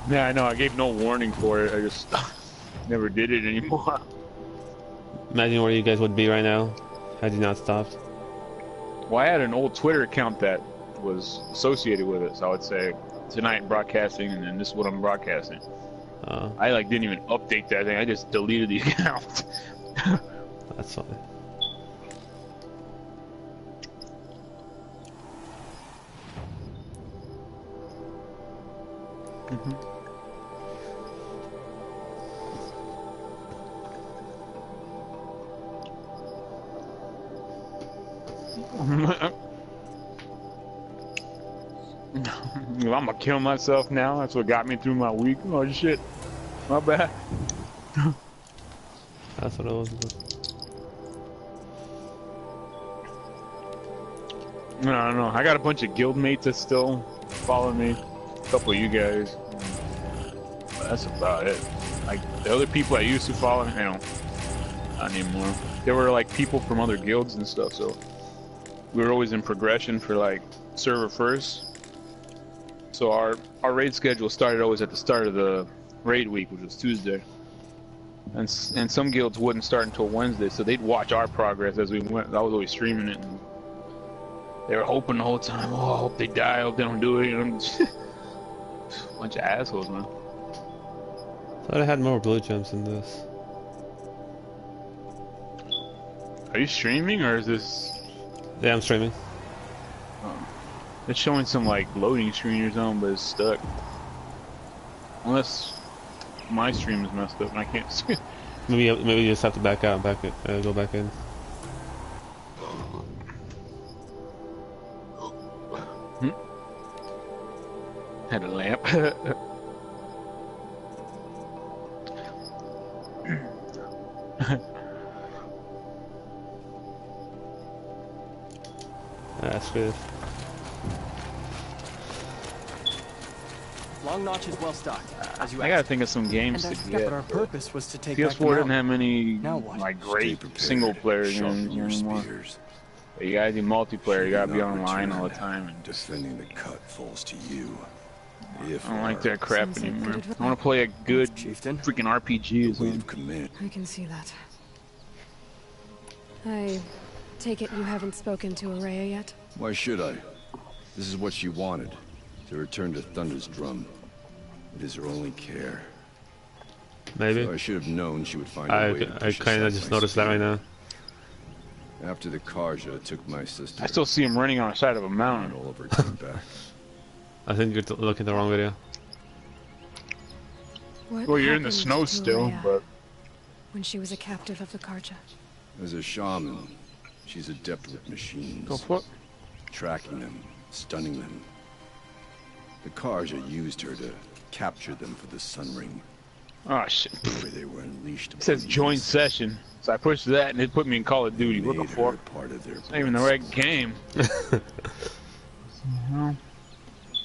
Yeah, I know. I gave no warning for it. I just never did it anymore. Imagine where you guys would be right now had you not stopped. Well, I had an old Twitter account that was associated with it, so I would say tonight broadcasting, and then this is what I'm broadcasting. I like didn't even update that thing. I just deleted the account. That's fine. I'm gonna kill myself now. That's what got me through my week. Oh shit, my bad. That's what it was. I don't know. I got a bunch of guild mates that still follow me. A couple of you guys. But that's about it. Like the other people I used to follow, you know, not anymore. There were like people from other guilds and stuff, so we were always in progression for like server first. So our raid schedule started always at the start of the raid week, which was Tuesday. And some guilds wouldn't start until Wednesday, so they'd watch our progress as we went. I was always streaming it, and they were hoping the whole time, oh, I hope they die, I hope they don't do it, you know. Bunch of assholes, man. Thought I had more blue gems than this. Are you streaming, or is this... Yeah, I'm streaming. It's showing some, like, loading screen or something, but it's stuck. Unless my stream is messed up and I can't see it. Maybe you just have to back out, go back in. Had a lamp. That's good. Long Notch is well stocked, as you I gotta think of some games to get. But our purpose was to take PS4 didn't have many what? like great single player games anymore. But you gotta do multiplayer. You gotta be online all the time. And defending the cut falls to you. I don't like that crap anymore. I want to play a good freaking RPG. I can see that. I take it you haven't spoken to Araya yet? Why should I? This is what she wanted. To return to Thunder's drum. It is her only care. Maybe. So I should have known she would find a way to push I kind of just noticed that right now. After the Karja took my sister. I still see him running on the side of a mountain. All of her came back. I think you're looking at the wrong video. Well, you're in the snow still, but... When she was a captive of the Karja. As a shaman, she's adept with machines. Go for it. Tracking them, stunning them. The Karja used her to capture them for the Sun Ring. Oh shit. They were unleashed. It says join session. So I pushed that and it put me in Call of Duty. What the fuck? Part of their it's not even the right game.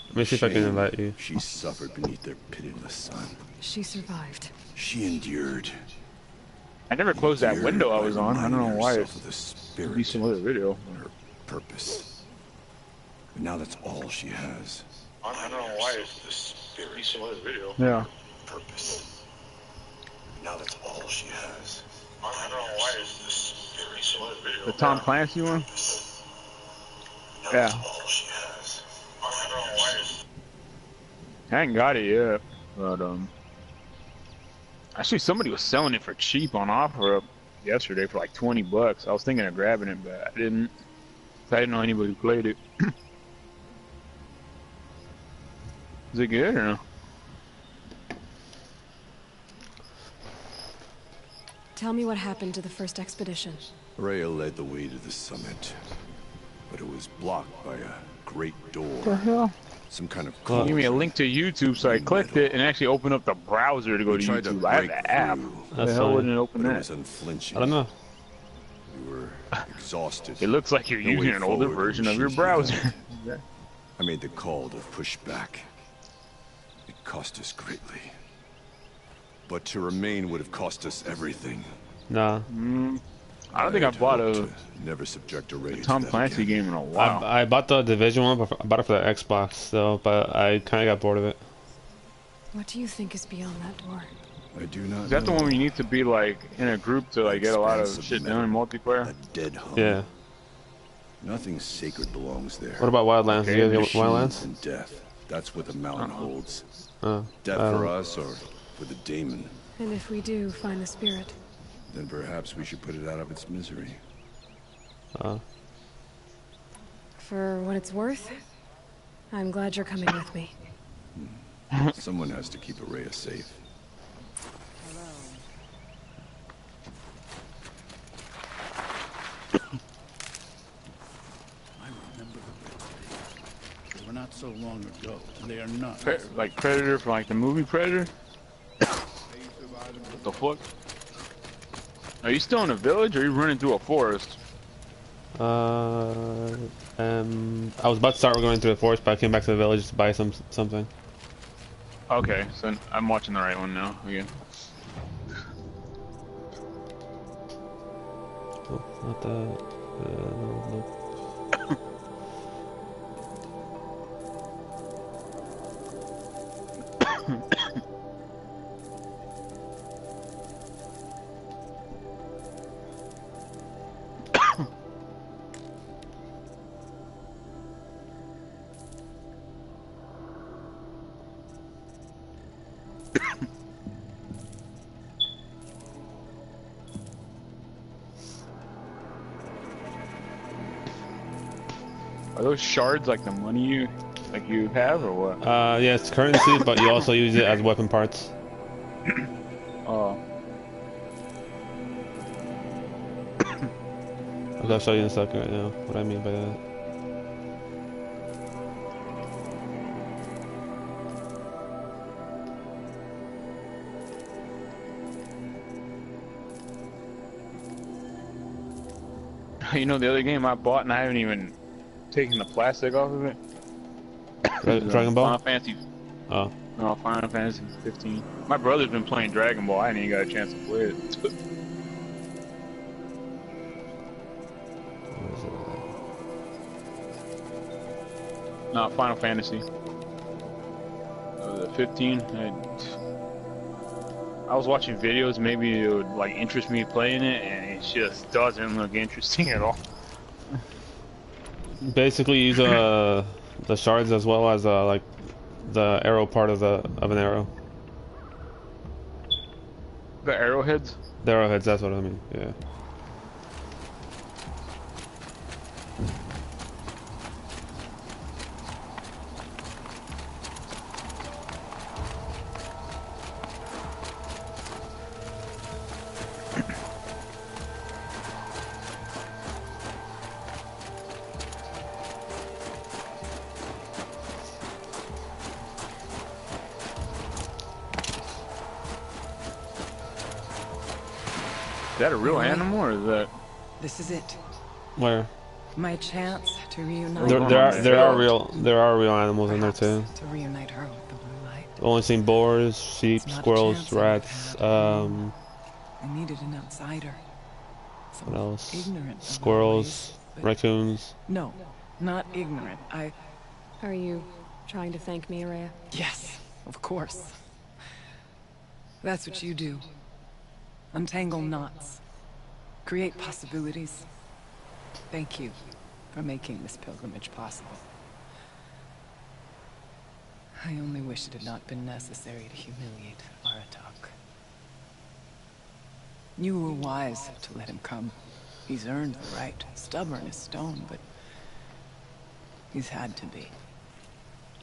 Let me see if I can invite you. She suffered beneath their pitiless sun. She survived. She endured. I never closed that window I was on. I don't know why. It's be some other video. Her purpose. But now that's all she has. I don't know why. Be some other video. Yeah. Purpose. Now that's all she has. I don't know why. Be some other video. The Tom Clancy one. Yeah. I ain't got it yet, but actually somebody was selling it for cheap on offer yesterday for like $20. I was thinking of grabbing it, but I didn't. I didn't know anybody who played it. Is it good or no? Tell me what happened to the first expedition. Rhea led the way to the summit, but it was blocked by a great door. What the hell? Some kind of code. Give me a link to YouTube, so I clicked it and actually opened up the browser to go to YouTube. I have the app. How the hell wouldn't it open that? It was unflinching. I don't know. We were exhausted. It looks like you're using an older version of your browser. I made the call to push back. It cost us greatly. But to remain would have cost us everything. Nah. I don't think I bought a never subject a Tom Clancy game in a while. I bought the Division one, but I bought it for the Xbox though, but I kind of got bored of it. What do you think is beyond that door? I do not Is that the know. one where you need to be like in a group to like get a lot of Expanse shit metal, done in multiplayer? A dead hum. Yeah. Nothing sacred belongs there. What about Wildlands? Okay, Do you guys Machines get Wildlands? and death. That's what the mountain holds. Oh. Death for us or for the demon. And if we do find the spirit, Then perhaps we should put it out of its misery. for what it's worth, I'm glad you're coming with me. Someone has to keep Araya safe. I remember the They were not so long ago. They are not. Like Predator from like the movie Predator? What the fuck? Are you still in a village or are you running through a forest? I was about to start going through the forest, but I came back to the village to buy something. Okay, so I'm watching the right one now again. Oh, not that. No. Are those shards like the money you have or what? Yeah, it's currency, but you also use it as weapon parts. Oh. I'll show you in a second right now what I mean by that. You know the other game I bought and I haven't even taken the plastic off of it? Dragon Ball? Final Fantasy. Oh. No, Final Fantasy 15. My brother's been playing Dragon Ball. I ain't even got a chance to play it. No, Final Fantasy. The 15. I was watching videos. Maybe it would like interest me playing it, and it just doesn't look interesting at all. Basically, use the shards as well as like the arrow part of an arrow. The arrowheads. The arrowheads. That's what I mean. Yeah. Is that a real animal or is that? This is it. Where? My chance to reunite There are real animals in there too. to reunite her with the blue light. I've only seen boars, sheep, It's not a squirrels, chance I've rats. had. I needed an outsider. What Someone else? ignorant of my Squirrels, ways, but- raccoons. No, not ignorant. Are you trying to thank me, Araya? Yes, of course. That's what you do. Untangle knots. Create possibilities. Thank you for making this pilgrimage possible. I only wish it had not been necessary to humiliate Aratak. You were wise to let him come. He's earned the right. Stubborn as stone, but he's had to be.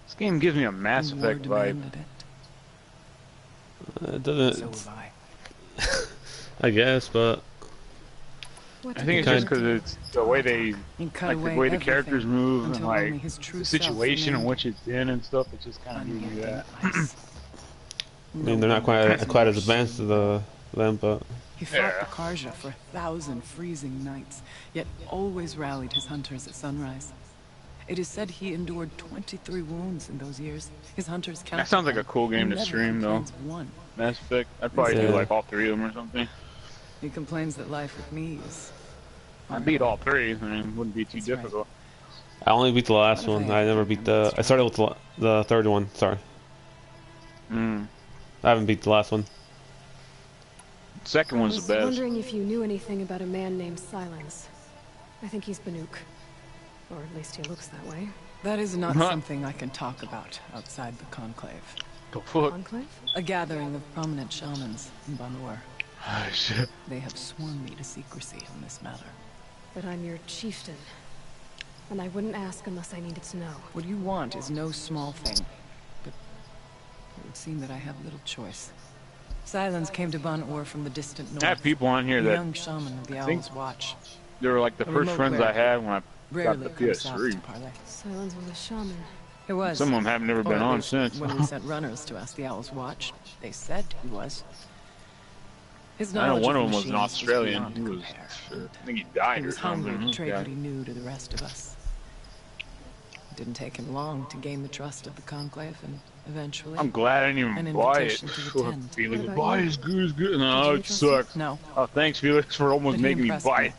This game gives me a Mass And war Effect vibe. demanded It it. doesn't. So have I. I guess, but What I did think you it's just do? because it's the way they, He cut like the away way the everything characters move and until only like his true the self situation in remained. which it's in and stuff. It just kind of gives you that. I mean they're not quite as advanced as them, but He fought Yeah. Akarja for 1,000 freezing nights, yet always rallied his hunters at sunrise. It is said he endured 23 wounds in those years. His hunters counted That sounds like a them. cool game He to never stream though. complains of one. Mass Effect. I'd probably do Yeah. like all three of them or something. He complains that life with me is... I beat all three. I mean, it wouldn't be too That's right. difficult. I only beat the last What if one. I I never beat the. I started with the third one. Sorry. Mm. I haven't beat the last one. Second I one's was the best. wondering if you knew anything about a man named Silence. I think he's Banuk. Or at least he looks that way. That is not Huh. something I can talk about outside the Conclave. The fuck? Conclave? A gathering of prominent shamans in Banur. Ah, shit. They have sworn me to secrecy on this matter. But I'm your chieftain. And I wouldn't ask unless I needed to know. What you want is no small thing. But it would seem that I have little choice. Silence came to Banur from the distant north. I have people on here A that young shaman of the I think Owl's Watch. they were like the A first remote friends I cleric. had when I got Rarely the comes south to PS3. parley. Silence was a shaman. It was. Some of them have never Or been at on least since. when we sent runners to ask the Owl's Watch, they said he was. His I know knowledge one of of them was an machines Australian. beyond He was, compare. I think he died He or was hungry something. to trade Yeah. what he knew to the rest of us. It didn't take him long to gain the trust of the Conclave, and eventually... I'm glad I didn't An even buy it. invitation to Fuck, attend. Felix, What about buy you? is good, is good. Did No, you it trust him? sucked. No, Oh, thanks, Felix, for almost But he making me impressed buy me. it.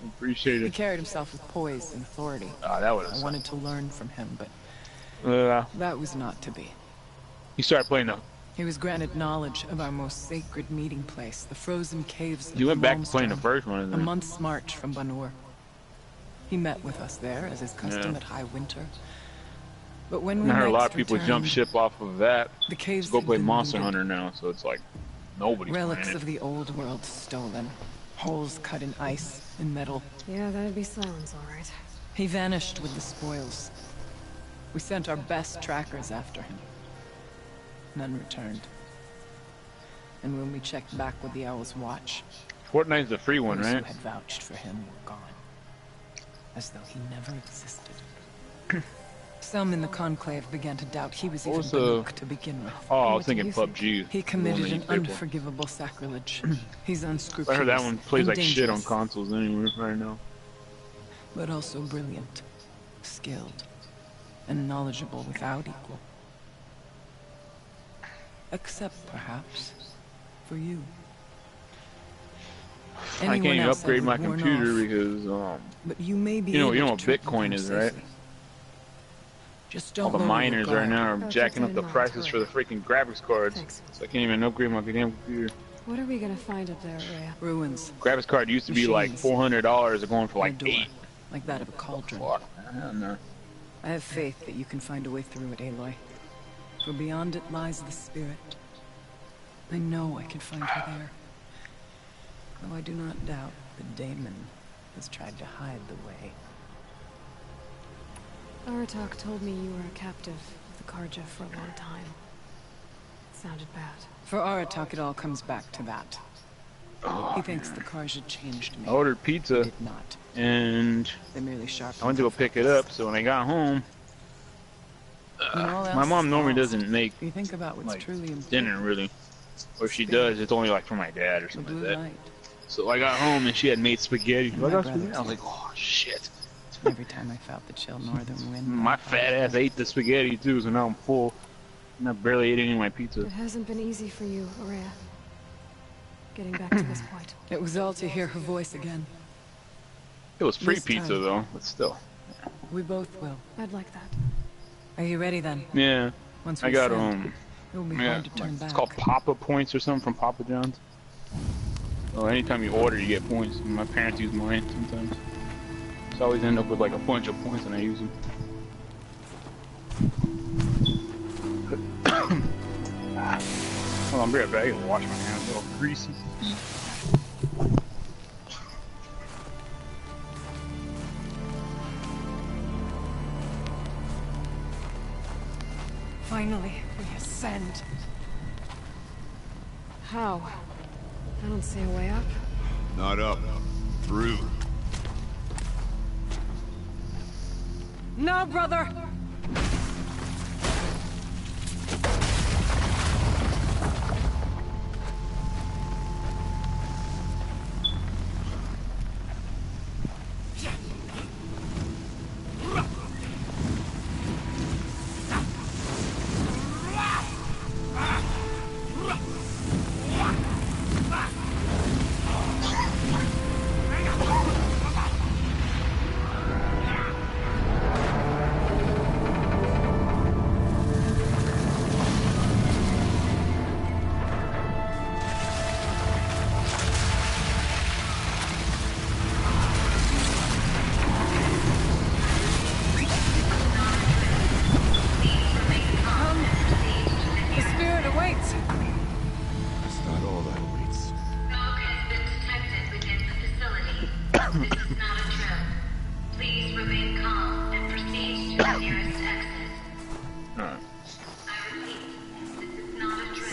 Appreciate he it. carried himself with poise and authority. Ah, that would I have wanted to learn from him, but sucked. that was not to be. He started playing the. He was granted knowledge of our most sacred meeting place, the frozen caves of He went the back to playing the Malmstrom, first one. a Isn't it? month's march from Banur. He met with us there, as is custom Yeah. at high winter. But when we I heard a lot next of people returned, jump ship off of that the caves to go had play been Monster looted. Hunter now, so it's like nobody's Relics playing of it. the old world stolen. Holes cut in ice and metal. Yeah, that'd be Silence, all right. He vanished with the spoils. We sent our best trackers after him. None returned. And when we checked back with the Owl's Watch, Fortnite's the free one, those who right? had vouched for him were gone. As though he never existed. Some in the Conclave began to doubt he was What even was the- Banuk to begin with. Oh, I What was do thinking you think? PUBG. He The committed one that an you pay for. unforgivable sacrilege. He's I unscrupulous. heard that one plays and like shit on dangerous, consoles anyway right now. but also brilliant, skilled, and knowledgeable without equal. Except, perhaps, for you. I can't Anyone even else I upgrade my would warn computer off, because but you may be you know able what to trick Bitcoin them is, right? safely. Just all don't the lower your miners right guard. now are I'll keep jacking that up in the mind, prices for the alright. freaking graphics cards. Thanks. So I can't even upgrade my damn computer. What are we gonna find up there, Rhea? Ruins, Graphics card used to be like Machines. $400, they're going for and like a door, $8. like that of a cauldron. Fuck, I don't know. I have faith that you can find a way through it, Aloy. For beyond it lies the spirit. I know I can find her there. Though I do not doubt that Damon has tried to hide the way. Aratak told me you were a captive of the Karja for a long time. It sounded bad. For Aratak, it all comes back to that. He thinks the Karja changed me. I ordered They pizza did not. and They merely sharpened. I went to go pick it up, so when I got home, When all my else mom normally fails, doesn't make if you think about what's like truly important, dinner really. Or if she does, it's only like for my dad or the something blue like that. light. So I got home and she had made spaghetti. My I got brother spaghetti. I was too. like, oh shit. Every time I felt the chill northern wind. My fat ass ate the spaghetti too, so now I'm full. And I barely ate any of my pizza. It hasn't been easy for you, Rhea. Getting back to this point. It was all to hear her voice again. It was free This pizza time. though, but still. We both will. I'd like that. Are you ready then? Yeah, Once I we got send, it will be yeah, hard to turn back. it's called Papa Points or something from Papa John's. Well, anytime you order, you get points. My parents use mine sometimes. So I always end up with like a bunch of points and I use them. Hold on, I'll be right back. I gotta wash my hands, they're all greasy. Finally, we ascend. How? I don't see a way up. Not up. Through. No, brother!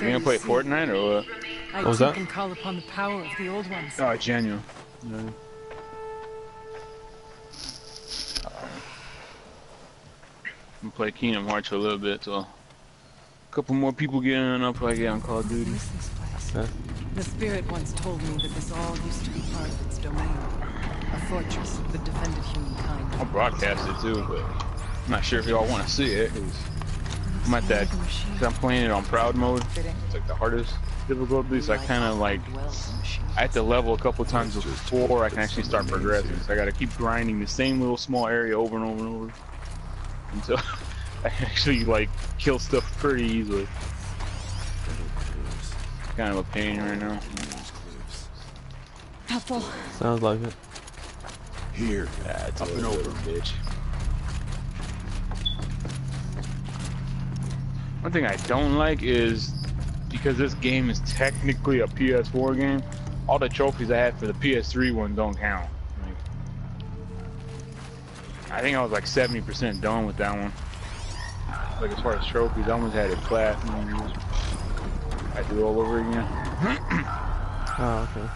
So You gonna play see, Fortnite or what? I What was too that? can call upon the power of the old ones. Oh, genuine. No. I'm gonna play Kingdom Hearts for a little bit, so a couple more people get in, and I'll probably get on Call of Duty. where's this place? Okay. The spirit once told me that this all used to be part of its domain. A fortress that defended humankind. I'll broadcast it too, but I'm not sure if y'all want to see it. Cause I'm at that, cause I'm playing it on proud mode. It's like the hardest difficulty, so I kind of like, I have to level a couple times before I can actually start progressing. So I gotta keep grinding the same little small area over and over and over until I can actually like kill stuff pretty easily. Kind of a pain right now. Helpful. Sounds like it. Here. Yeah, it's up and over, bitch. One thing I don't like is, because this game is technically a PS4 game, all the trophies I had for the PS3 one don't count. Like, I think I was like 70% done with that one. Like as far as trophies, I almost had it flat. I do it all over again. Oh, okay.